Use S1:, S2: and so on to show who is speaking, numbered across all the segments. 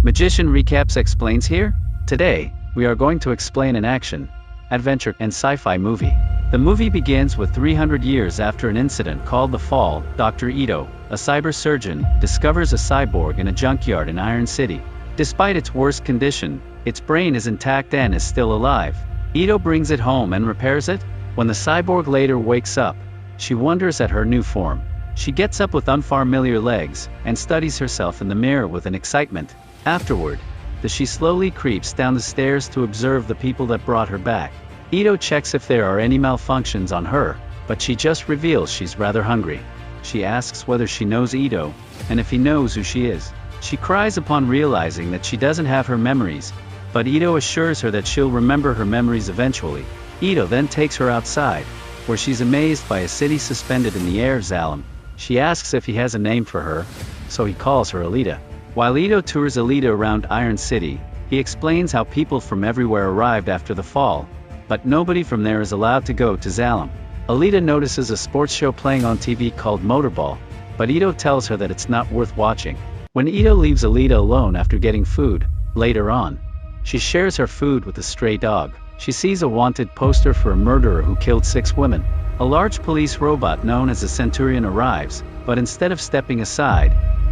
S1: Magician Recaps explains here. Today, we are going to explain an action, adventure, and sci-fi movie. The movie begins with 300 years after an incident called The Fall. Dr. Ito, a cyber surgeon, discovers a cyborg in a junkyard in Iron City. Despite its worst condition, its brain is intact and is still alive. Ito brings it home and repairs it. When the cyborg later wakes up, she wonders at her new form. She gets up with unfamiliar legs and studies herself in the mirror with an excitement. Afterward, she slowly creeps down the stairs to observe the people that brought her back. Ito checks if there are any malfunctions on her, but she just reveals she's rather hungry. She asks whether she knows Ito, and if he knows who she is. She cries upon realizing that she doesn't have her memories, but Ito assures her that she'll remember her memories eventually. Ito then takes her outside, where she's amazed by a city suspended in the air. Zalem. She asks if he has a name for her, so he calls her Alita. While Ito tours Alita around Iron City, he explains how people from everywhere arrived after the fall, but nobody from there is allowed to go to Zalem. Alita notices a sports show playing on TV called Motorball, but Ito tells her that it's not worth watching. When Ito leaves Alita alone after getting food, later on, she shares her food with a stray dog. She sees a wanted poster for a murderer who killed 6 women. A large police robot known as a Centurion arrives, but instead of stepping aside,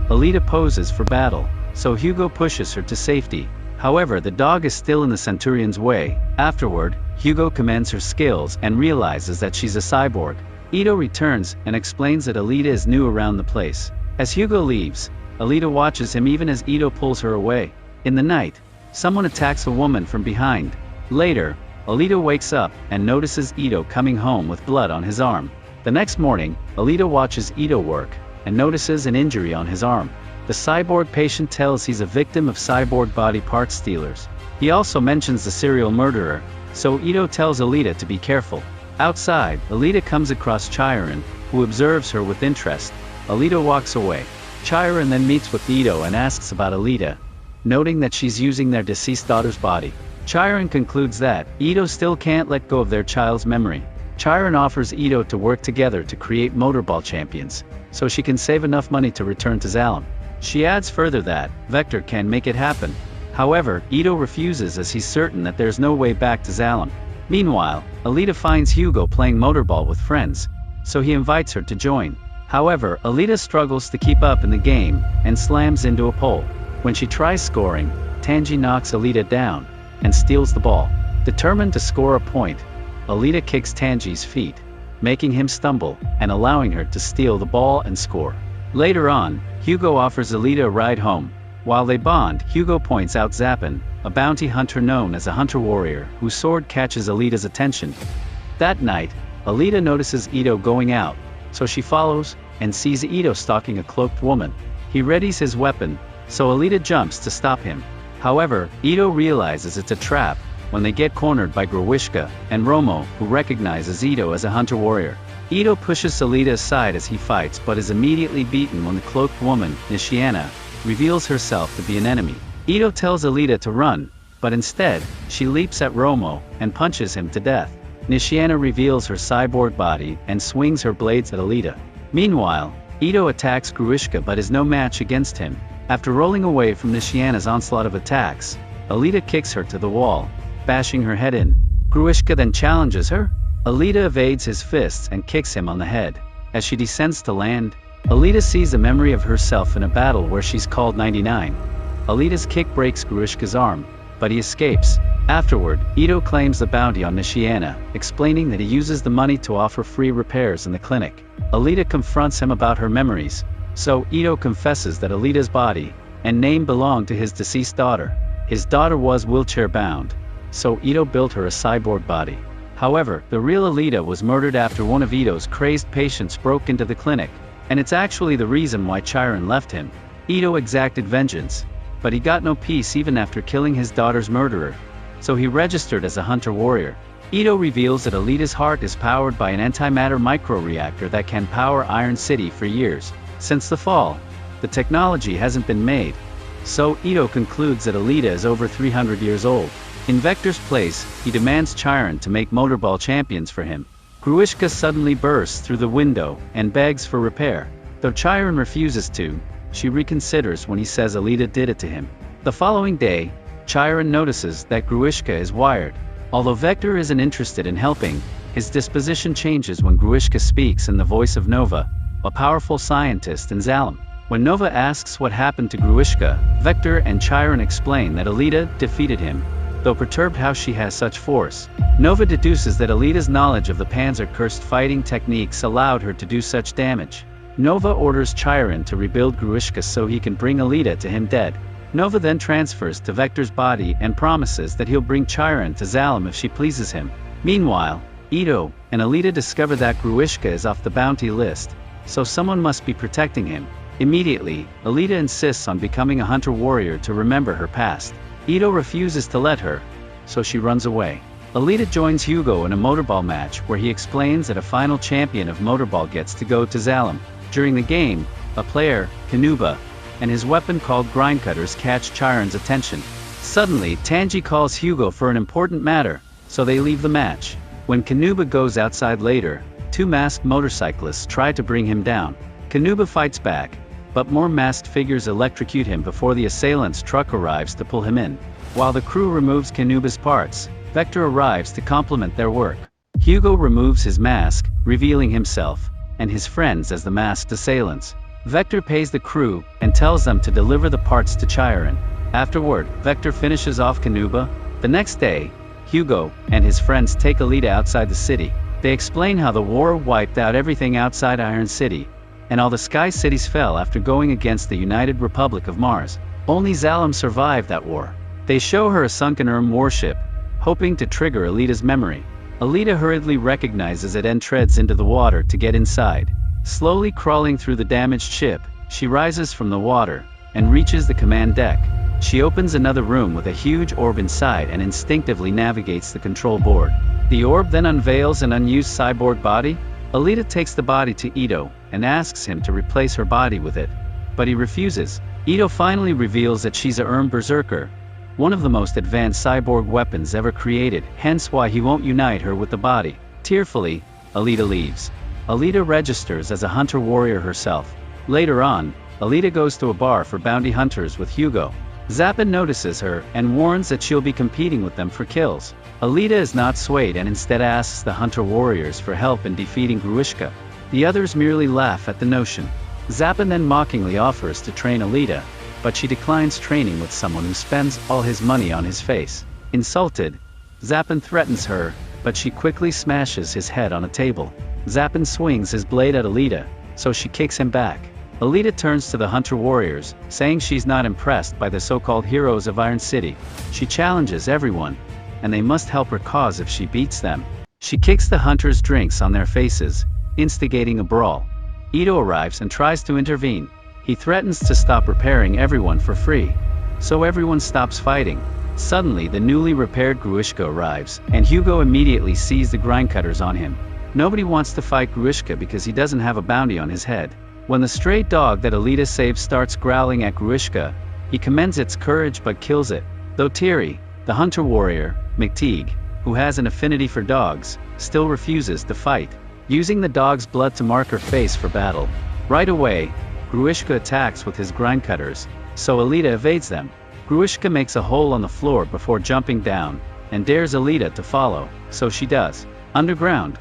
S1: Alita poses for battle, so Hugo pushes her to safety. However, the dog is still in the Centurion's way. Afterward, Hugo commends her skills and realizes that she's a cyborg. Ito returns and explains that Alita is new around the place. As Hugo leaves, Alita watches him even as Ito pulls her away. In the night, someone attacks a woman from behind. Later, Alita wakes up and notices Ito coming home with blood on his arm. The next morning, Alita watches Ito work and notices an injury on his arm. The cyborg patient tells he's a victim of cyborg body part stealers. He also mentions the serial murderer, so Ito tells Alita to be careful. Outside, Alita comes across Chiron, who observes her with interest. Alita walks away. Chiron then meets with Ito and asks about Alita, noting that she's using their deceased daughter's body. Chiron concludes that Ito still can't let go of their child's memory. Chiron offers Ito to work together to create Motorball champions, so she can save enough money to return to Zalem. She adds further that Vector can make it happen. However, Ito refuses as he's certain that there's no way back to Zalem. Meanwhile, Alita finds Hugo playing Motorball with friends, so he invites her to join. However, Alita struggles to keep up in the game and slams into a pole. When she tries scoring, Tanji knocks Alita down and steals the ball. Determined to score a point, Alita kicks Tanji's feet, making him stumble and allowing her to steal the ball and score. Later on, Hugo offers Alita a ride home. While they bond, Hugo points out Zappin, a bounty hunter known as a hunter warrior whose sword catches Alita's attention. That night, Alita notices Ito going out, so she follows and sees Ito stalking a cloaked woman. He readies his weapon, so Alita jumps to stop him. However, Ito realizes it's a trap when they get cornered by Gruishka and Romo, who recognizes Ito as a hunter warrior. Ito pushes Alita aside as he fights but is immediately beaten when the cloaked woman, Nishiana, reveals herself to be an enemy. Ito tells Alita to run, but instead, she leaps at Romo and punches him to death. Nishiana reveals her cyborg body and swings her blades at Alita. Meanwhile, Ito attacks Gruishka but is no match against him. After rolling away from Nishiana's onslaught of attacks, Alita kicks her to the wall, bashing her head in. Gruishka then challenges her. Alita evades his fists and kicks him on the head. As she descends to land, Alita sees a memory of herself in a battle where she's called 99. Alita's kick breaks Gruishka's arm, but he escapes. Afterward, Ito claims the bounty on Nishiana, explaining that he uses the money to offer free repairs in the clinic. Alita confronts him about her memories, so Ito confesses that Alita's body and name belonged to his deceased daughter. His daughter was wheelchair-bound, so Ito built her a cyborg body. However, the real Alita was murdered after one of Ito's crazed patients broke into the clinic, and it's actually the reason why Chiron left him. Ito exacted vengeance, but he got no peace even after killing his daughter's murderer, so he registered as a hunter warrior. Ito reveals that Alita's heart is powered by an antimatter microreactor that can power Iron City for years. Since the fall, the technology hasn't been made, so Ito concludes that Alita is over 300 years old. In Vector's place, he demands Chiron to make Motorball champions for him. Gruishka suddenly bursts through the window and begs for repair. Though Chiron refuses to, she reconsiders when he says Alita did it to him. The following day, Chiron notices that Gruishka is wired. Although Vector isn't interested in helping, his disposition changes when Gruishka speaks in the voice of Nova, a powerful scientist in Zalem. When Nova asks what happened to Gruishka, Vector and Chiron explain that Alita defeated him, though perturbed how she has such force. Nova deduces that Alita's knowledge of the Panzer-cursed fighting techniques allowed her to do such damage. Nova orders Chiron to rebuild Gruishka so he can bring Alita to him dead. Nova then transfers to Vector's body and promises that he'll bring Chiron to Zalem if she pleases him. Meanwhile, Ito and Alita discover that Gruishka is off the bounty list, so someone must be protecting him. Immediately, Alita insists on becoming a hunter-warrior to remember her past. Ito refuses to let her, so she runs away. Alita joins Hugo in a motorball match where he explains that a final champion of motorball gets to go to Zalem. During the game, a player, Kanuba, and his weapon called grindcutters catch Chiron's attention. Suddenly, Tanji calls Hugo for an important matter, so they leave the match. When Kanuba goes outside later, two masked motorcyclists try to bring him down. Kanuba fights back, but more masked figures electrocute him before the assailant's truck arrives to pull him in. While the crew removes Kanuba's parts, Vector arrives to compliment their work. Hugo removes his mask, revealing himself and his friends as the masked assailants. Vector pays the crew and tells them to deliver the parts to Chiron. Afterward, Vector finishes off Kanuba. The next day, Hugo and his friends take Alita outside the city. They explain how the war wiped out everything outside Iron City, and all the Sky Cities fell after going against the United Republic of Mars. Only Zalem survived that war. They show her a sunken warship, hoping to trigger Alita's memory. Alita hurriedly recognizes it and treads into the water to get inside. Slowly crawling through the damaged ship, she rises from the water and reaches the command deck. She opens another room with a huge orb inside and instinctively navigates the control board. The orb then unveils an unused cyborg body. Alita takes the body to Ito and asks him to replace her body with it, but he refuses. Ito finally reveals that she's a Berserker, one of the most advanced cyborg weapons ever created, hence why he won't unite her with the body. Tearfully, Alita leaves. Alita registers as a hunter-warrior herself. Later on, Alita goes to a bar for bounty hunters with Hugo. Zappin notices her and warns that she'll be competing with them for kills. Alita is not swayed and instead asks the hunter-warriors for help in defeating Gruishka. The others merely laugh at the notion. Zappin then mockingly offers to train Alita, but she declines training with someone who spends all his money on his face. Insulted, Zappin threatens her, but she quickly smashes his head on a table. Zappin swings his blade at Alita, so she kicks him back. Alita turns to the hunter-warriors, saying she's not impressed by the so-called heroes of Iron City. She challenges everyone, and they must help her cause if she beats them. She kicks the hunters' drinks on their faces, instigating a brawl. Ito arrives and tries to intervene. He threatens to stop repairing everyone for free, so everyone stops fighting. Suddenly, the newly repaired Gruishka arrives, and Hugo immediately sees the grindcutters on him. Nobody wants to fight Gruishka because he doesn't have a bounty on his head. When the stray dog that Alita saves starts growling at Gruishka, he commends its courage but kills it. Though Thierry, the hunter-warrior, McTeague, who has an affinity for dogs, still refuses to fight, using the dog's blood to mark her face for battle. Right away, Gruishka attacks with his grindcutters, so Alita evades them. Gruishka makes a hole on the floor before jumping down, and dares Alita to follow, so she does. Underground,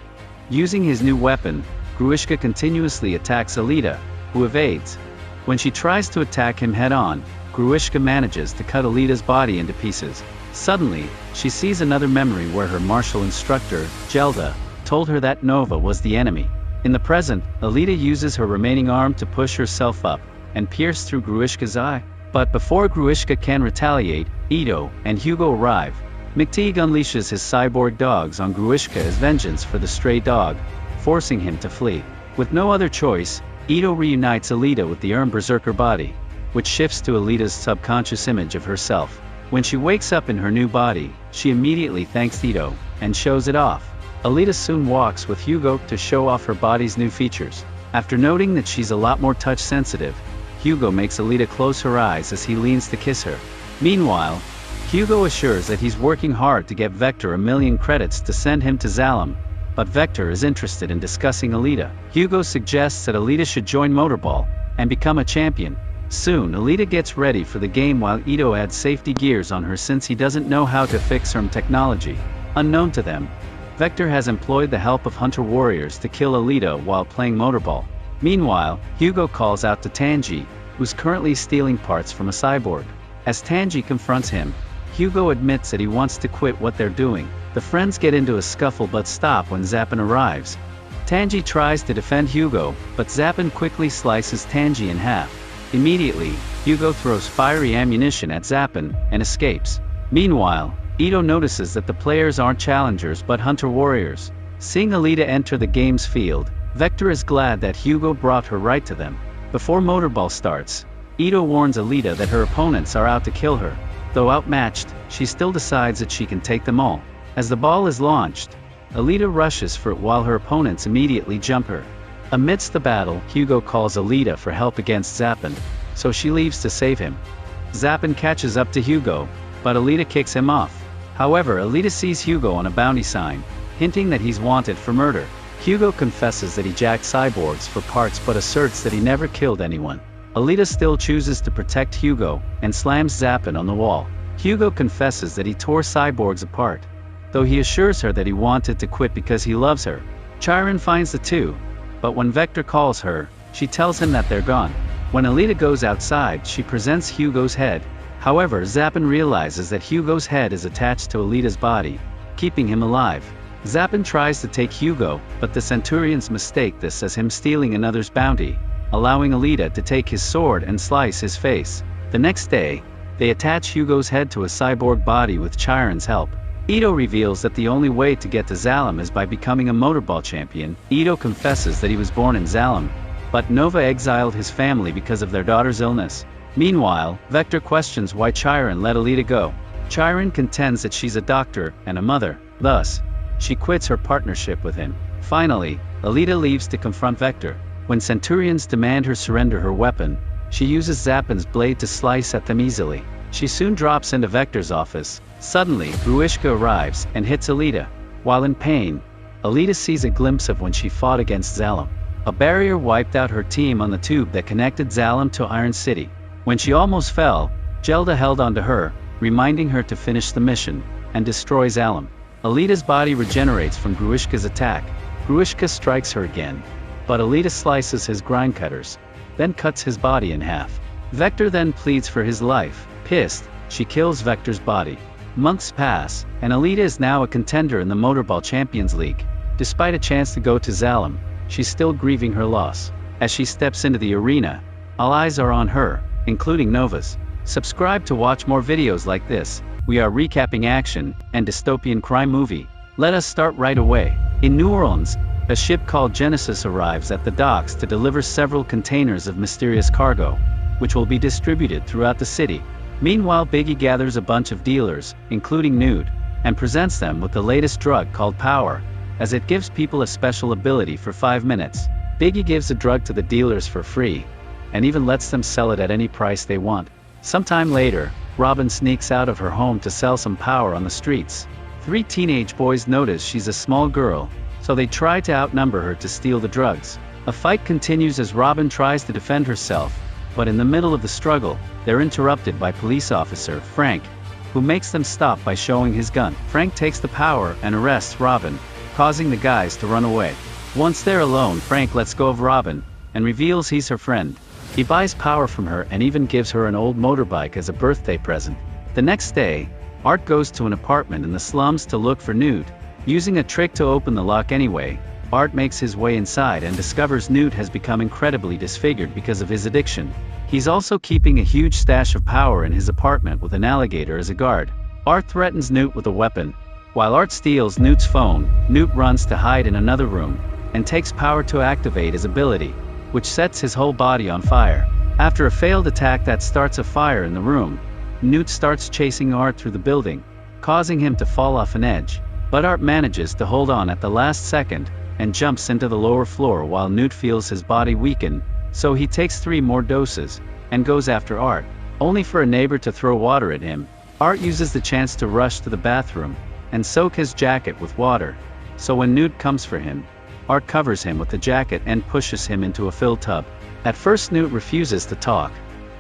S1: using his new weapon, Gruishka continuously attacks Alita, who evades. When she tries to attack him head-on, Gruishka manages to cut Alita's body into pieces. Suddenly, she sees another memory where her martial instructor, Gelda, told her that Nova was the enemy. In the present, Alita uses her remaining arm to push herself up and pierce through Gruishka's eye. But before Gruishka can retaliate, Ito and Hugo arrive. McTeague unleashes his cyborg dogs on Gruishka as vengeance for the stray dog, forcing him to flee. With no other choice, Ito reunites Alita with the Berserker body, which shifts to Alita's subconscious image of herself. When she wakes up in her new body, she immediately thanks Ito and shows it off. Alita soon walks with Hugo to show off her body's new features. After noting that she's a lot more touch-sensitive, Hugo makes Alita close her eyes as he leans to kiss her. Meanwhile, Hugo assures that he's working hard to get Vector 1,000,000 credits to send him to Zalem, but Vector is interested in discussing Alita. Hugo suggests that Alita should join Motorball and become a champion. Soon Alita gets ready for the game while Ito adds safety gears on her since he doesn't know how to fix her technology. Unknown to them, Vector has employed the help of hunter warriors to kill Alita while playing motorball. Meanwhile, Hugo calls out to Tanji, who's currently stealing parts from a cyborg. As Tanji confronts him, Hugo admits that he wants to quit what they're doing. The friends get into a scuffle but stop when Zappin arrives. Tanji tries to defend Hugo, but Zappin quickly slices Tanji in half. Immediately, Hugo throws fiery ammunition at Zappin and escapes. Meanwhile, Ito notices that the players aren't challengers but hunter warriors. Seeing Alita enter the game's field, Vector is glad that Hugo brought her right to them. Before motorball starts, Ito warns Alita that her opponents are out to kill her. Though outmatched, she still decides that she can take them all. As the ball is launched, Alita rushes for it while her opponents immediately jump her. Amidst the battle, Hugo calls Alita for help against Zappin, so she leaves to save him. Zappin catches up to Hugo, but Alita kicks him off. However, Alita sees Hugo on a bounty sign, hinting that he's wanted for murder. Hugo confesses that he jacked cyborgs for parts but asserts that he never killed anyone. Alita still chooses to protect Hugo, and slams Zappin on the wall. Hugo confesses that he tore cyborgs apart, though he assures her that he wanted to quit because he loves her. Chiron finds the two, but when Vector calls her, she tells him that they're gone. When Alita goes outside, she presents Hugo's head. However, Zappin realizes that Hugo's head is attached to Alita's body, keeping him alive. Zappin tries to take Hugo, but the Centurions mistake this as him stealing another's bounty, allowing Alita to take his sword and slice his face. The next day, they attach Hugo's head to a cyborg body with Chiron's help. Ito reveals that the only way to get to Zalem is by becoming a motorball champion. Ito confesses that he was born in Zalem, but Nova exiled his family because of their daughter's illness. Meanwhile, Vector questions why Chiron let Alita go. Chiron contends that she's a doctor and a mother, thus, she quits her partnership with him. Finally, Alita leaves to confront Vector. When Centurions demand her surrender her weapon, she uses Zappin's blade to slice at them easily. She soon drops into Vector's office. Suddenly, Gruishka arrives and hits Alita. While in pain, Alita sees a glimpse of when she fought against Zalem. A barrier wiped out her team on the tube that connected Zalem to Iron City. When she almost fell, Gelda held onto her, reminding her to finish the mission and destroy Zalem. Alita's body regenerates from Gruishka's attack. Gruishka strikes her again, but Alita slices his grind cutters, then cuts his body in half. Vector then pleads for his life. Pissed, she kills Vector's body. Months pass, and Alita is now a contender in the Motorball Champions League. Despite a chance to go to Zalem, she's still grieving her loss. As she steps into the arena, all eyes are on her, including Nova's. Subscribe to watch more videos like this. We are recapping action and dystopian crime movie. Let us start right away. In New Orleans, a ship called Genesis arrives at the docks to deliver several containers of mysterious cargo, which will be distributed throughout the city. Meanwhile, Biggie gathers a bunch of dealers, including Nude, and presents them with the latest drug called Power, as it gives people a special ability for 5 minutes. Biggie gives the drug to the dealers for free, and even lets them sell it at any price they want. Sometime later, Robin sneaks out of her home to sell some power on the streets. 3 teenage boys notice she's a small girl, so they try to outnumber her to steal the drugs. A fight continues as Robin tries to defend herself, but in the middle of the struggle, they're interrupted by police officer Frank, who makes them stop by showing his gun. Frank takes the power and arrests Robin, causing the guys to run away. Once they're alone, Frank lets go of Robin, and reveals he's her friend. He buys power from her and even gives her an old motorbike as a birthday present. The next day, Art goes to an apartment in the slums to look for Nude. Using a trick to open the lock anyway, Art makes his way inside and discovers Nude has become incredibly disfigured because of his addiction. He's also keeping a huge stash of power in his apartment with an alligator as a guard. Art threatens Newt with a weapon. While Art steals Newt's phone, Newt runs to hide in another room, and takes power to activate his ability, which sets his whole body on fire. After a failed attack that starts a fire in the room, Newt starts chasing Art through the building, causing him to fall off an edge. But Art manages to hold on at the last second, and jumps into the lower floor while Newt feels his body weaken, so he takes 3 more doses, and goes after Art, only for a neighbor to throw water at him. Art uses the chance to rush to the bathroom, and soak his jacket with water, so when Newt comes for him, Art covers him with the jacket and pushes him into a fill tub. At first Newt refuses to talk,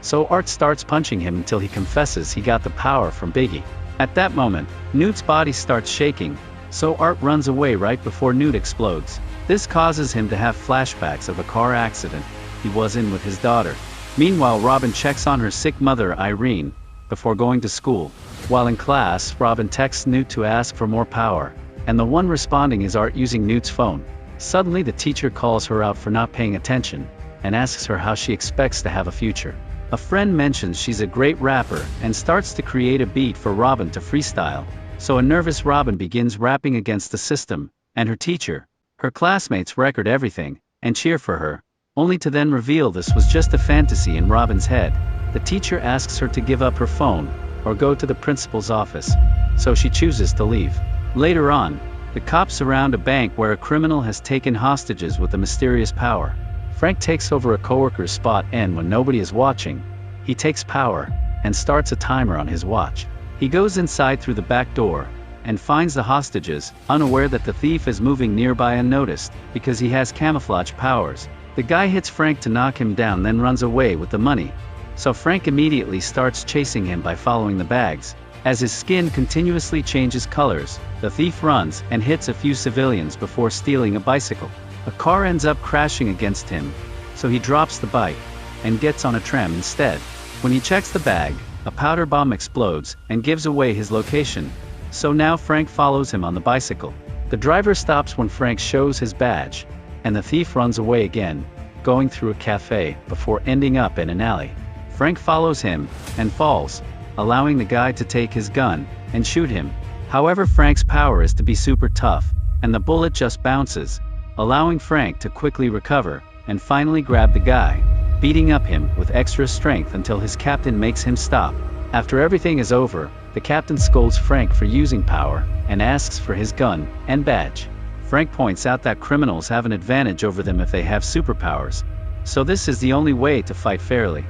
S1: So Art starts punching him until he confesses he got the power from Biggie. At that moment, Newt's body starts shaking, so Art runs away right before Newt explodes. This causes him to have flashbacks of a car accident he was in with his daughter. Meanwhile, Robin checks on her sick mother Irene before going to school. While in class, Robin texts Newt to ask for more power, and the one responding is Art using Newt's phone. Suddenly the teacher calls her out for not paying attention, and asks her how she expects to have a future. A friend mentions she's a great rapper and starts to create a beat for Robin to freestyle, so a nervous Robin begins rapping against the system, and her teacher. Her classmates record everything, and cheer for her, only to then reveal this was just a fantasy in Robin's head. The teacher asks her to give up her phone, or go to the principal's office, so she chooses to leave. Later on, the cops surround a bank where a criminal has taken hostages with a mysterious power. Frank takes over a coworker's spot, and when nobody is watching, he takes power, and starts a timer on his watch. He goes inside through the back door, and finds the hostages, unaware that the thief is moving nearby unnoticed, because he has camouflage powers. The guy hits Frank to knock him down, then runs away with the money. So Frank immediately starts chasing him by following the bags. As his skin continuously changes colors, the thief runs and hits a few civilians before stealing a bicycle. A car ends up crashing against him, so he drops the bike, and gets on a tram instead. When he checks the bag, a powder bomb explodes, and gives away his location. So now Frank follows him on the bicycle. The driver stops when Frank shows his badge, and the thief runs away again, going through a cafe, before ending up in an alley. Frank follows him, and falls, allowing the guy to take his gun, and shoot him. However, Frank's power is to be super tough, and the bullet just bounces, allowing Frank to quickly recover, and finally grab the guy, beating up him with extra strength until his captain makes him stop. After everything is over, the captain scolds Frank for using power, and asks for his gun and badge. Frank points out that criminals have an advantage over them if they have superpowers, so this is the only way to fight fairly.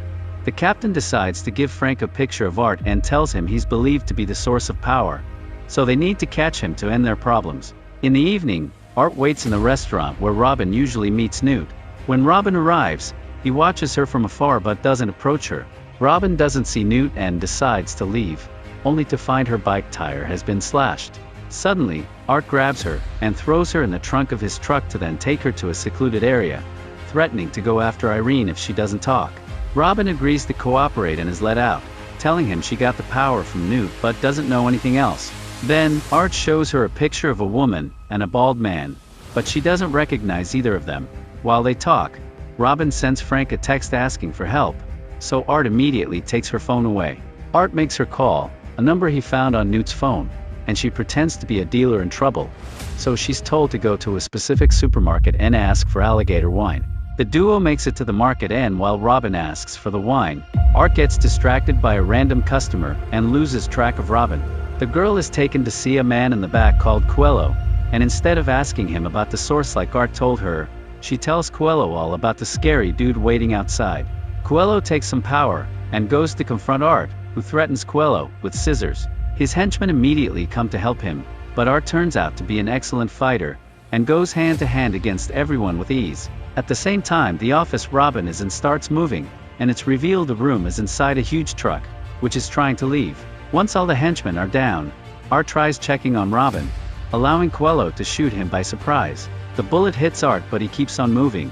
S1: The captain decides to give Frank a picture of Art and tells him he's believed to be the source of power, so they need to catch him to end their problems. In the evening, Art waits in the restaurant where Robin usually meets Newt. When Robin arrives, he watches her from afar but doesn't approach her. Robin doesn't see Newt and decides to leave, only to find her bike tire has been slashed. Suddenly, Art grabs her, and throws her in the trunk of his truck to then take her to a secluded area, threatening to go after Irene if she doesn't talk. Robin agrees to cooperate and is let out, telling him she got the power from Newt but doesn't know anything else. Then, Art shows her a picture of a woman and a bald man, but she doesn't recognize either of them. While they talk, Robin sends Frank a text asking for help, so Art immediately takes her phone away. Art makes her call, a number he found on Newt's phone, and she pretends to be a dealer in trouble, so she's told to go to a specific supermarket and ask for alligator wine. The duo makes it to the market, and while Robin asks for the wine, Art gets distracted by a random customer and loses track of Robin. The girl is taken to see a man in the back called Coelho, and instead of asking him about the source like Art told her, she tells Coelho all about the scary dude waiting outside. Coelho takes some power, and goes to confront Art, who threatens Coelho with scissors. His henchmen immediately come to help him, but Art turns out to be an excellent fighter, and goes hand to hand against everyone with ease. At the same time, the office Robin is in starts moving, and it's revealed the room is inside a huge truck, which is trying to leave. Once all the henchmen are down, Art tries checking on Robin, allowing Coelho to shoot him by surprise. The bullet hits Art, but he keeps on moving.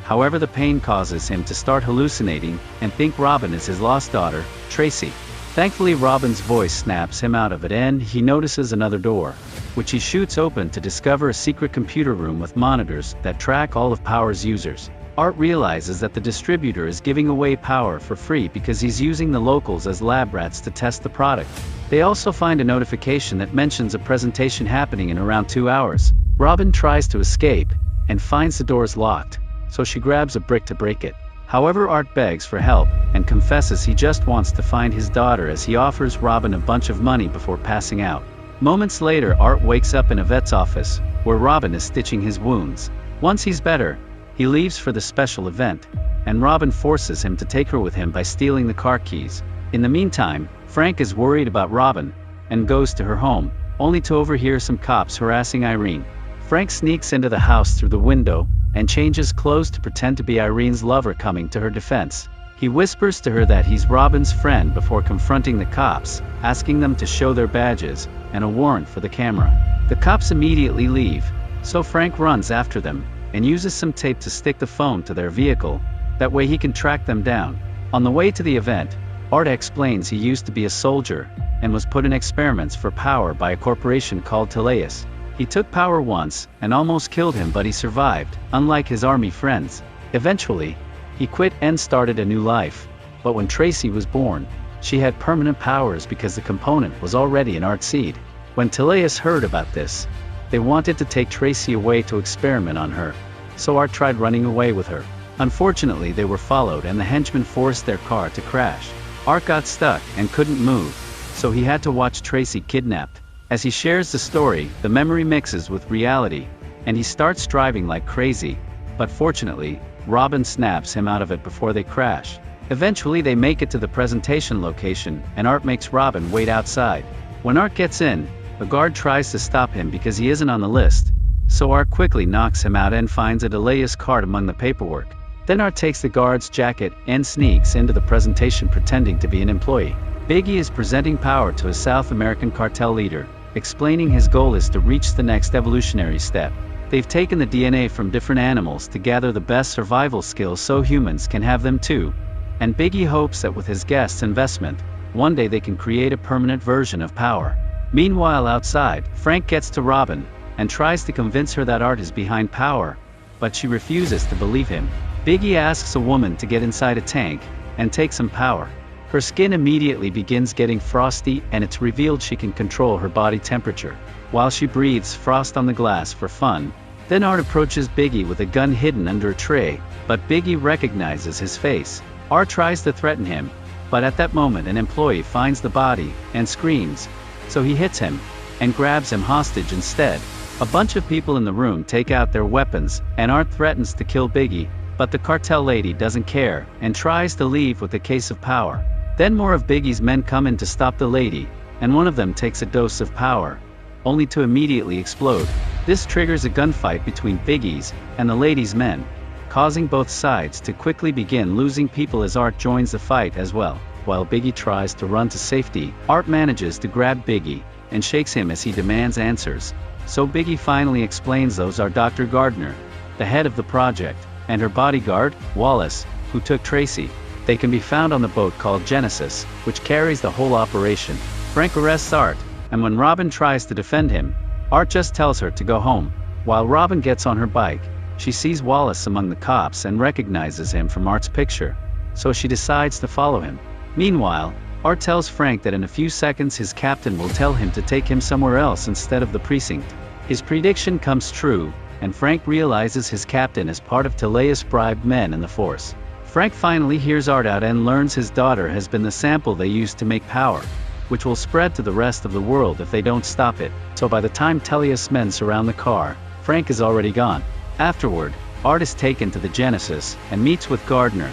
S1: However, the pain causes him to start hallucinating and think Robin is his lost daughter, Tracy. Thankfully, Robin's voice snaps him out of it, and he notices another door, which he shoots open to discover a secret computer room with monitors that track all of Power's users. Art realizes that the distributor is giving away power for free because he's using the locals as lab rats to test the product. They also find a notification that mentions a presentation happening in around 2 hours. Robin tries to escape, and finds the doors locked, so she grabs a brick to break it. However, Art begs for help, and confesses he just wants to find his daughter as he offers Robin a bunch of money before passing out. Moments later, Art wakes up in a vet's office, where Robin is stitching his wounds. Once he's better, he leaves for the special event, and Robin forces him to take her with him by stealing the car keys. In the meantime, Frank is worried about Robin, and goes to her home, only to overhear some cops harassing Irene. Frank sneaks into the house through the window, and changes clothes to pretend to be Irene's lover coming to her defense. He whispers to her that he's Robin's friend before confronting the cops, asking them to show their badges and a warrant for the camera. The cops immediately leave, so Frank runs after them and uses some tape to stick the phone to their vehicle. That way he can track them down. On the way to the event, Art explains he used to be a soldier and was put in experiments for power by a corporation called Teleus. He took power once and almost killed him, but he survived, unlike his army friends. Eventually, he quit and started a new life. But when Tracy was born, she had permanent powers because the component was already an Art seed. When Teleus heard about this, they wanted to take Tracy away to experiment on her, so Art tried running away with her. Unfortunately, they were followed and the henchmen forced their car to crash. Art got stuck and couldn't move, so he had to watch Tracy kidnapped. As he shares the story, the memory mixes with reality, and he starts driving like crazy, but fortunately, Robin snaps him out of it before they crash. Eventually they make it to the presentation location, and Art makes Robin wait outside. When Art gets in, a guard tries to stop him because he isn't on the list, so Art quickly knocks him out and finds a Teleus card among the paperwork. Then Art takes the guard's jacket and sneaks into the presentation pretending to be an employee. Biggie is presenting power to a South American cartel leader, explaining his goal is to reach the next evolutionary step. They've taken the DNA from different animals to gather the best survival skills so humans can have them too. And Biggie hopes that with his guest's investment, one day they can create a permanent version of power. Meanwhile outside, Frank gets to Robin, and tries to convince her that Art is behind power, but she refuses to believe him. Biggie asks a woman to get inside a tank, and take some power. Her skin immediately begins getting frosty and it's revealed she can control her body temperature, while she breathes frost on the glass for fun. Then Art approaches Biggie with a gun hidden under a tray, but Biggie recognizes his face. Art tries to threaten him, but at that moment an employee finds the body and screams, so he hits him and grabs him hostage instead. A bunch of people in the room take out their weapons and Art threatens to kill Biggie, but the cartel lady doesn't care and tries to leave with a case of power. Then more of Biggie's men come in to stop the lady, and one of them takes a dose of power, only to immediately explode. This triggers a gunfight between Biggie's and the lady's men, causing both sides to quickly begin losing people as Art joins the fight as well. While Biggie tries to run to safety, Art manages to grab Biggie and shakes him as he demands answers. So Biggie finally explains those are Dr. Gardner, the head of the project, and her bodyguard, Wallace, who took Tracy. They can be found on the boat called Genesis, which carries the whole operation. Frank arrests Art, and when Robin tries to defend him, Art just tells her to go home. While Robin gets on her bike, she sees Wallace among the cops and recognizes him from Art's picture, so she decides to follow him. Meanwhile, Art tells Frank that in a few seconds his captain will tell him to take him somewhere else instead of the precinct. His prediction comes true, and Frank realizes his captain is part of Teleus bribed men in the force. Frank finally hears Art out and learns his daughter has been the sample they used to make power, which will spread to the rest of the world if they don't stop it. So by the time Teleus men surround the car, Frank is already gone. Afterward, Art is taken to the Genesis and meets with Gardner,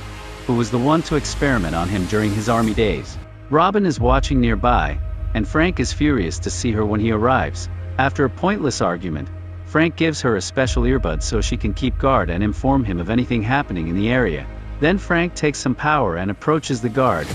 S1: who was the one to experiment on him during his army days. Robin is watching nearby, and Frank is furious to see her when he arrives. After a pointless argument, Frank gives her a special earbud so she can keep guard and inform him of anything happening in the area. Then Frank takes some power and approaches the guard,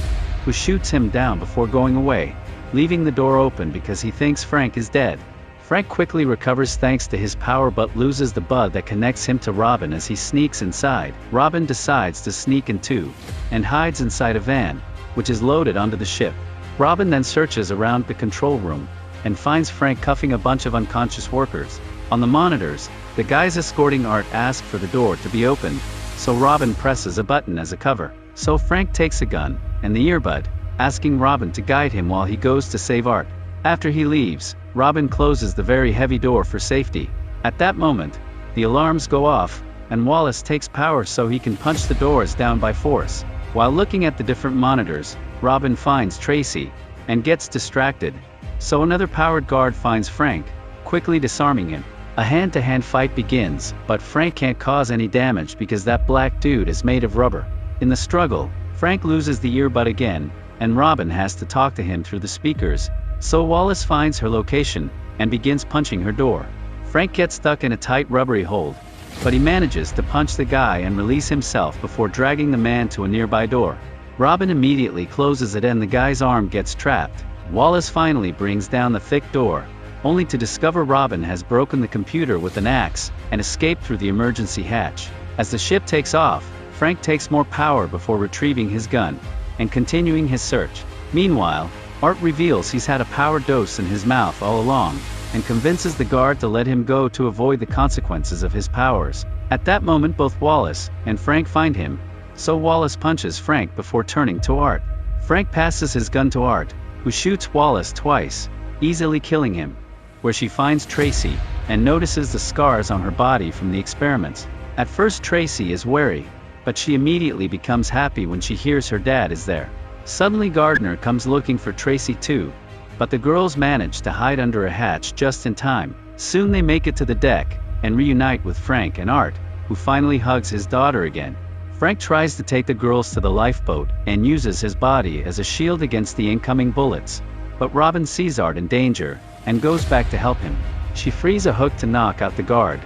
S1: who shoots him down before going away, leaving the door open because he thinks Frank is dead. Frank quickly recovers thanks to his power but loses the bud that connects him to Robin as he sneaks inside. Robin decides to sneak in too, and hides inside a van, which is loaded onto the ship. Robin then searches around the control room, and finds Frank cuffing a bunch of unconscious workers. On the monitors, the guys escorting Art ask for the door to be opened, so Robin presses a button as a cover. So Frank takes a gun and the earbud, asking Robin to guide him while he goes to save Art. After he leaves, Robin closes the very heavy door for safety. At that moment, the alarms go off, and Wallace takes power so he can punch the doors down by force. While looking at the different monitors, Robin finds Tracy, and gets distracted, so another powered guard finds Frank, quickly disarming him. A hand-to-hand fight begins, but Frank can't cause any damage because that black dude is made of rubber. In the struggle, Frank loses the earbud again, and Robin has to talk to him through the speakers, so Wallace finds her location, and begins punching her door. Frank gets stuck in a tight rubbery hold, but he manages to punch the guy and release himself before dragging the man to a nearby door. Robin immediately closes it and the guy's arm gets trapped. Wallace finally brings down the thick door, only to discover Robin has broken the computer with an axe and escaped through the emergency hatch. As the ship takes off, Frank takes more power before retrieving his gun and continuing his search. Meanwhile, Art reveals he's had a power dose in his mouth all along, and convinces the guard to let him go to avoid the consequences of his powers. At that moment both Wallace and Frank find him, so Wallace punches Frank before turning to Art. Frank passes his gun to Art, who shoots Wallace twice, easily killing him, where she finds Tracy, and notices the scars on her body from the experiments. At first Tracy is wary, but she immediately becomes happy when she hears her dad is there. Suddenly Gardner comes looking for Tracy too, but the girls manage to hide under a hatch just in time. Soon they make it to the deck, and reunite with Frank and Art, who finally hugs his daughter again. Frank tries to take the girls to the lifeboat, and uses his body as a shield against the incoming bullets. But Robin sees Art in danger, and goes back to help him. She frees a hook to knock out the guard.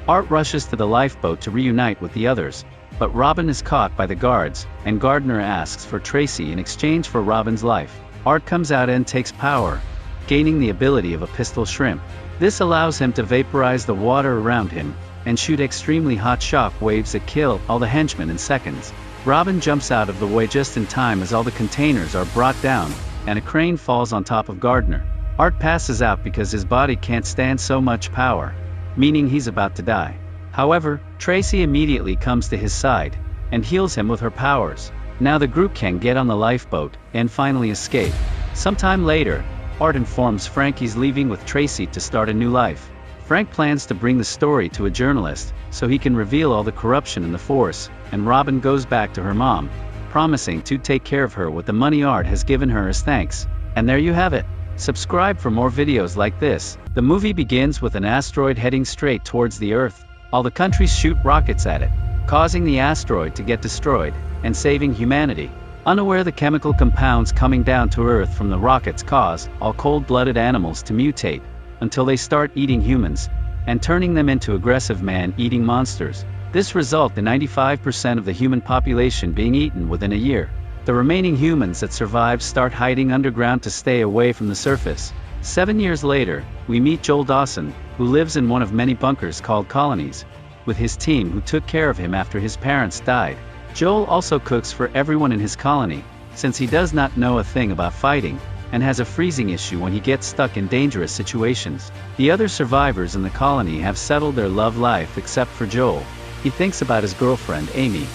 S1: Art rushes to the lifeboat to reunite with the others, but Robin is caught by the guards, and Gardner asks for Tracy in exchange for Robin's life. Art comes out and takes power, gaining the ability of a pistol shrimp. This allows him to vaporize the water around him, and shoot extremely hot shock waves that kill all the henchmen in seconds. Robin jumps out of the way just in time as all the containers are brought down, and a crane falls on top of Gardner. Art passes out because his body can't stand so much power, meaning he's about to die. However, Tracy immediately comes to his side, and heals him with her powers. Now the group can get on the lifeboat, and finally escape. Sometime later, Art informs Frank he's leaving with Tracy to start a new life. Frank plans to bring the story to a journalist, so he can reveal all the corruption in the force, and Robin goes back to her mom, promising to take care of her with the money Art has given her as thanks. And there you have it. Subscribe for more videos like this. The movie begins with an asteroid heading straight towards the Earth. All the countries shoot rockets at it, causing the asteroid to get destroyed, and saving humanity. Unaware the chemical compounds coming down to Earth from the rockets cause all cold-blooded animals to mutate, until they start eating humans, and turning them into aggressive man-eating monsters. This results in 95% of the human population being eaten within a year. The remaining humans that survive start hiding underground to stay away from the surface. 7 years later, we meet Joel Dawson, who lives in one of many bunkers called colonies, with his team who took care of him after his parents died. Joel also cooks for everyone in his colony, since he does not know a thing about fighting, and has a freezing issue when he gets stuck in dangerous situations. The other survivors in the colony have settled their love life except for Joel. He thinks about his girlfriend, Amy,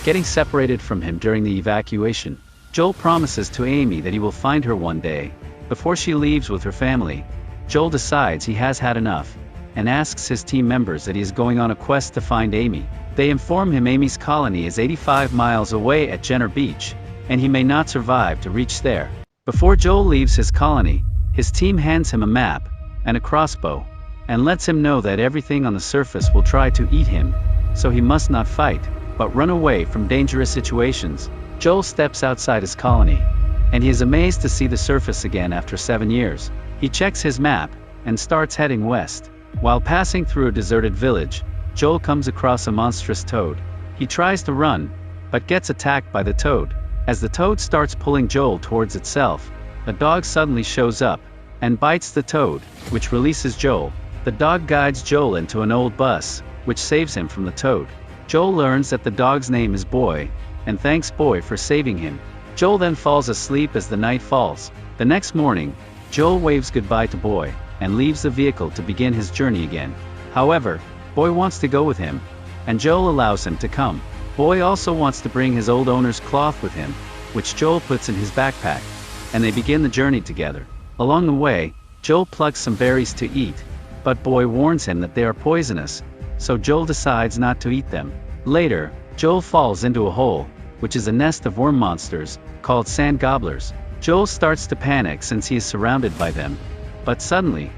S1: getting separated from him during the evacuation. Joel promises to Amy that he will find her one day. Before she leaves with her family, Joel decides he has had enough, and asks his team members that he is going on a quest to find Amy. They inform him Amy's colony is 85 miles away at Jenner Beach, and he may not survive to reach there. Before Joel leaves his colony, his team hands him a map, and a crossbow, and lets him know that everything on the surface will try to eat him, so he must not fight, but run away from dangerous situations. Joel steps outside his colony, and he is amazed to see the surface again after 7 years. He checks his map, and starts heading west. While passing through a deserted village, Joel comes across a monstrous toad. He tries to run, but gets attacked by the toad. As the toad starts pulling Joel towards itself, a dog suddenly shows up, and bites the toad, which releases Joel. The dog guides Joel into an old bus, which saves him from the toad. Joel learns that the dog's name is Boy, and thanks Boy for saving him. Joel then falls asleep as the night falls. The next morning, Joel waves goodbye to Boy, and leaves the vehicle to begin his journey again. However, Boy wants to go with him, and Joel allows him to come. Boy also wants to bring his old owner's cloth with him, which Joel puts in his backpack, and they begin the journey together. Along the way, Joel plucks some berries to eat, but Boy warns him that they are poisonous, so Joel decides not to eat them. Later, Joel falls into a hole, which is a nest of worm monsters, called sand gobblers. Joel starts to panic since he is surrounded by them, but suddenly,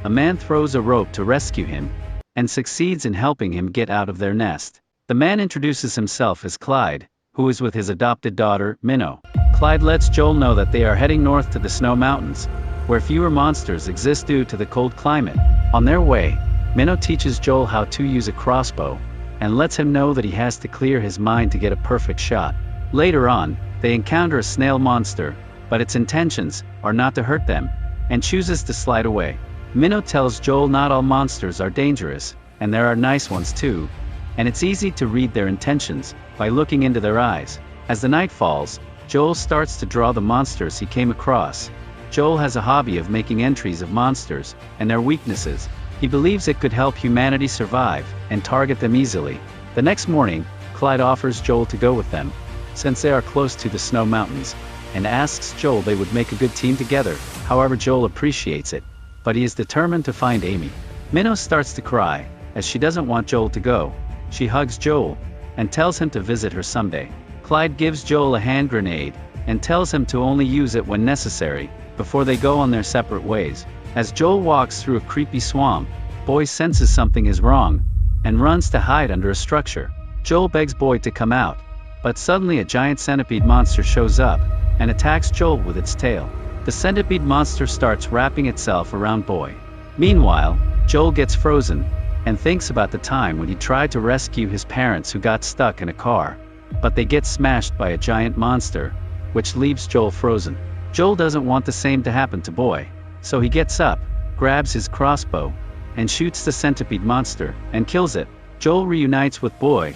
S1: a man throws a rope to rescue him, and succeeds in helping him get out of their nest. The man introduces himself as Clyde, who is with his adopted daughter, Minnow. Clyde lets Joel know that they are heading north to the Snow Mountains, where fewer monsters exist due to the cold climate. On their way, Minnow teaches Joel how to use a crossbow, and lets him know that he has to clear his mind to get a perfect shot. Later on, they encounter a snail monster, but its intentions are not to hurt them, and chooses to slide away. Minnow tells Joel not all monsters are dangerous, and there are nice ones too, and it's easy to read their intentions by looking into their eyes. As the night falls, Joel starts to draw the monsters he came across. Joel has a hobby of making entries of monsters and their weaknesses. He believes it could help humanity survive and target them easily. The next morning, Clyde offers Joel to go with them, since they are close to the snow mountains, and asks Joel they would make a good team together. However, Joel appreciates it, but he is determined to find Amy. Minnow starts to cry, as she doesn't want Joel to go. She hugs Joel, and tells him to visit her someday. Clyde gives Joel a hand grenade, and tells him to only use it when necessary, before they go on their separate ways. As Joel walks through a creepy swamp, Boy senses something is wrong, and runs to hide under a structure. Joel begs Boy to come out, but suddenly a giant centipede monster shows up, and attacks Joel with its tail. The centipede monster starts wrapping itself around Boy. Meanwhile, Joel gets frozen, and thinks about the time when he tried to rescue his parents who got stuck in a car, but they get smashed by a giant monster, which leaves Joel frozen. Joel doesn't want the same to happen to Boy, so he gets up, grabs his crossbow, and shoots the centipede monster, and kills it. Joel reunites with Boy,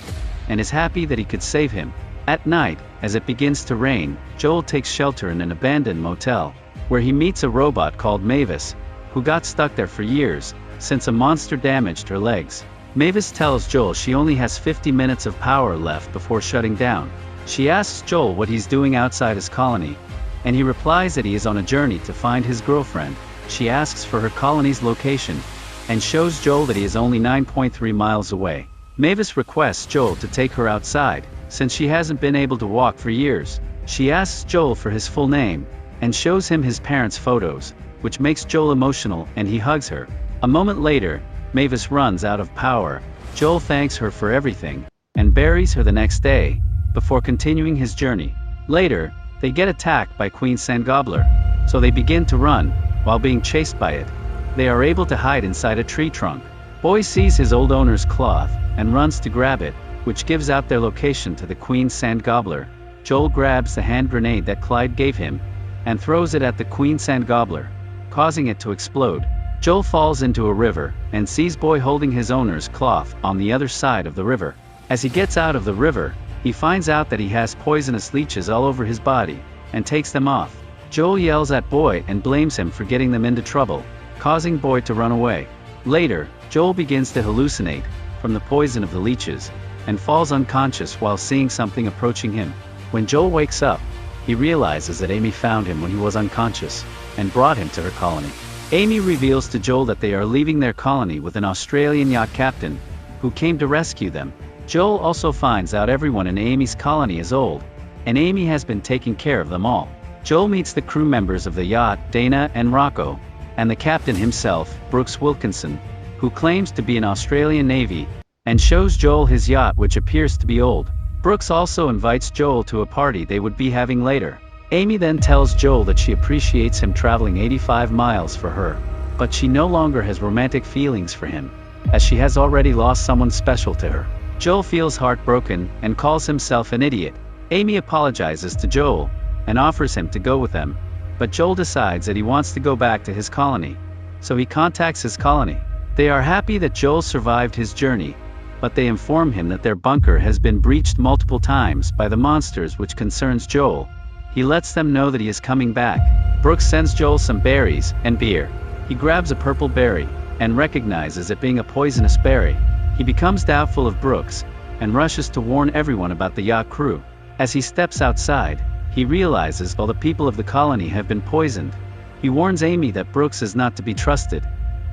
S1: and is happy that he could save him. At night, as it begins to rain, Joel takes shelter in an abandoned motel, where he meets a robot called Mavis, who got stuck there for years, since a monster damaged her legs. Mavis tells Joel she only has 50 minutes of power left before shutting down. She asks Joel what he's doing outside his colony, and he replies that he is on a journey to find his girlfriend. She asks for her colony's location, and shows Joel that he is only 9.3 miles away. Mavis requests Joel to take her outside, since she hasn't been able to walk for years. She asks Joel for his full name, and shows him his parents' photos, which makes Joel emotional, and he hugs her. A moment later, Mavis runs out of power. Joel thanks her for everything, and buries her the next day, before continuing his journey. Later, they get attacked by Queen Sandgobbler, so they begin to run, while being chased by it. They are able to hide inside a tree trunk. Boy sees his old owner's cloth, and runs to grab it, which gives out their location to the Queen Sandgobbler. Joel grabs the hand grenade that Clyde gave him, and throws it at the Queen Sandgobbler, causing it to explode. Joel falls into a river, and sees Boy holding his owner's cloth on the other side of the river. As he gets out of the river, he finds out that he has poisonous leeches all over his body, and takes them off. Joel yells at Boy and blames him for getting them into trouble, causing Boy to run away. Later, Joel begins to hallucinate from the poison of the leeches, and falls unconscious while seeing something approaching him. When Joel wakes up, he realizes that Amy found him when he was unconscious, and brought him to her colony. Amy reveals to Joel that they are leaving their colony with an Australian yacht captain, who came to rescue them. Joel also finds out everyone in Amy's colony is old, and Amy has been taking care of them all. Joel meets the crew members of the yacht, Dana and Rocco, and the captain himself, Brooks Wilkinson, who claims to be an Australian Navy, and shows Joel his yacht, which appears to be old. Brooks also invites Joel to a party they would be having later. Amy then tells Joel that she appreciates him traveling 85 miles for her, but she no longer has romantic feelings for him, as she has already lost someone special to her. Joel feels heartbroken, and calls himself an idiot. Amy apologizes to Joel, and offers him to go with them, but Joel decides that he wants to go back to his colony, so he contacts his colony. They are happy that Joel survived his journey, but they inform him that their bunker has been breached multiple times by the monsters, which concerns Joel. He lets them know that he is coming back. Brooks sends Joel some berries and beer. He grabs a purple berry, and recognizes it being a poisonous berry. He becomes doubtful of Brooks, and rushes to warn everyone about the yacht crew. As he steps outside, he realizes all the people of the colony have been poisoned. He warns Amy that Brooks is not to be trusted,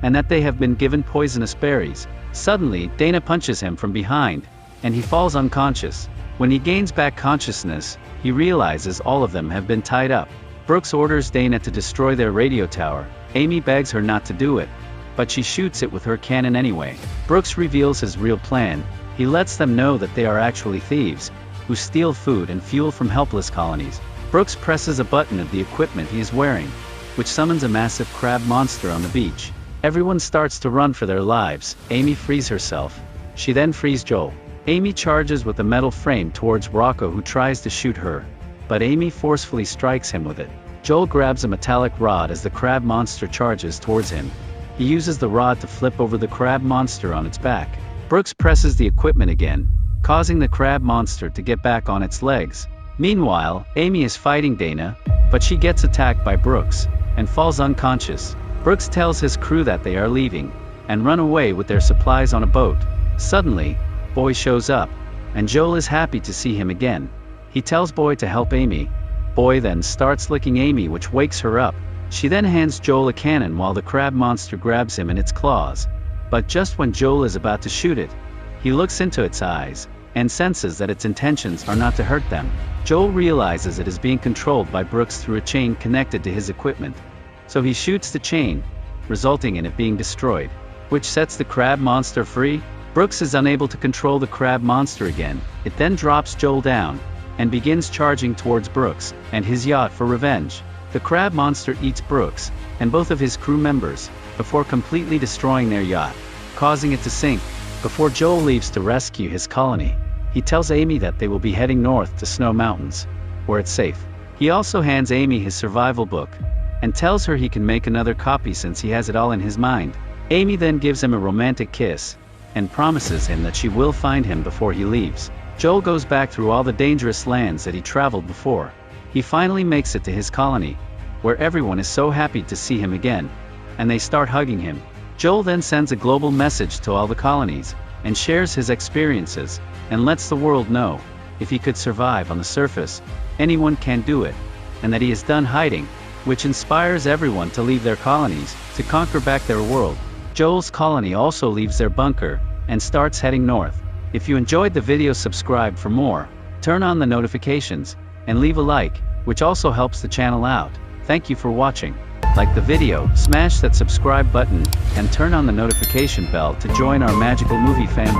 S1: and that they have been given poisonous berries. Suddenly, Dana punches him from behind, and he falls unconscious. When he gains back consciousness, he realizes all of them have been tied up. Brooks orders Dana to destroy their radio tower. Amy begs her not to do it, but she shoots it with her cannon anyway. Brooks reveals his real plan. He lets them know that they are actually thieves, who steal food and fuel from helpless colonies. Brooks presses a button of the equipment he is wearing, which summons a massive crab monster on the beach. Everyone starts to run for their lives. Amy frees herself. She then frees Joel. Amy charges with a metal frame towards Rocco, who tries to shoot her, but Amy forcefully strikes him with it. Joel grabs a metallic rod as the crab monster charges towards him. He uses the rod to flip over the crab monster on its back. Brooks presses the equipment again, causing the crab monster to get back on its legs. Meanwhile, Amy is fighting Dana, but she gets attacked by Brooks, and falls unconscious. Brooks tells his crew that they are leaving, and run away with their supplies on a boat. Suddenly, Boy shows up, and Joel is happy to see him again. He tells Boy to help Amy. Boy then starts licking Amy, which wakes her up. She then hands Joel a cannon while the crab monster grabs him in its claws. But just when Joel is about to shoot it, he looks into its eyes, and senses that its intentions are not to hurt them. Joel realizes it is being controlled by Brooks through a chain connected to his equipment. So he shoots the chain, resulting in it being destroyed, which sets the crab monster free. Brooks is unable to control the crab monster again. It then drops Joel down, and begins charging towards Brooks and his yacht for revenge. The crab monster eats Brooks and both of his crew members, before completely destroying their yacht, causing it to sink. Before Joel leaves to rescue his colony, he tells Amy that they will be heading north to Snow Mountains, where it's safe. He also hands Amy his survival book, and tells her he can make another copy since he has it all in his mind. Amy then gives him a romantic kiss, and promises him that she will find him before he leaves. Joel goes back through all the dangerous lands that he traveled before. He finally makes it to his colony, where everyone is so happy to see him again, and they start hugging him. Joel then sends a global message to all the colonies, and shares his experiences, and lets the world know, if he could survive on the surface, anyone can do it, and that he is done hiding, which inspires everyone to leave their colonies, to conquer back their world. Joel's colony also leaves their bunker, and starts heading north. If you enjoyed the video, subscribe for more, turn on the notifications, and leave a like, which also helps the channel out. Thank you for watching. Like the video, smash that subscribe button, and turn on the notification bell to join our magical movie family.